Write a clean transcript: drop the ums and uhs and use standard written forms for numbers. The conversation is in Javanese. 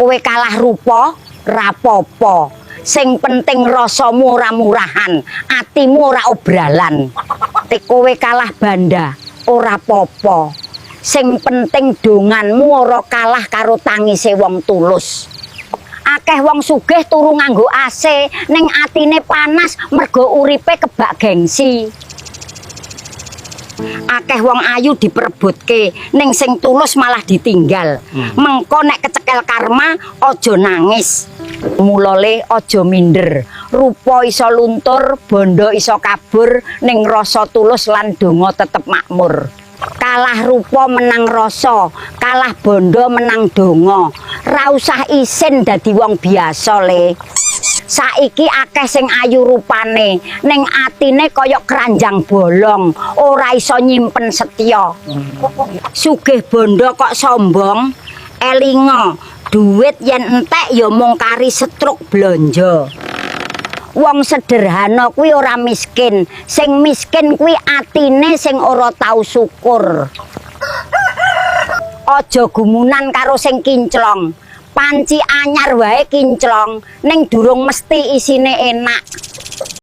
Kowe kalah rupa rapopo. Sing penting rasamu ora murahan, atimu ora obralan. Kowe kalah banda ora popo. Sing penting donganmu ora kalah karo tangise wong tulus. Akeh wong sugih turu nganggo AC ning atine panas mergo uripe kebak gengsi. Akeh wong ayu diperebutke ning sing tulus malah ditinggal. Mengko nek kecekel karma aja nangis. Mulane aja minder. Rupa iso luntur, bondo iso kabur, ning rasa tulus lan donga tetep makmur. Kalah rupa menang rasa, kalah bondo menang donga. Ra usah isin dadi wong biasa le. Saiki akeh sing ayu rupane, ning atine kaya keranjang bolong, ora iso nyimpen setya. Sugih bondo kok sombong, elinga, duit yen entek ya mung kari setruk blanja. Wong sederhana kuwi ora miskin, sing miskin kuwi atine sing ora tau syukur. Aja gumunan karo sing kinclong. Panci anyar wae kinclong, ning durung mesti isine enak.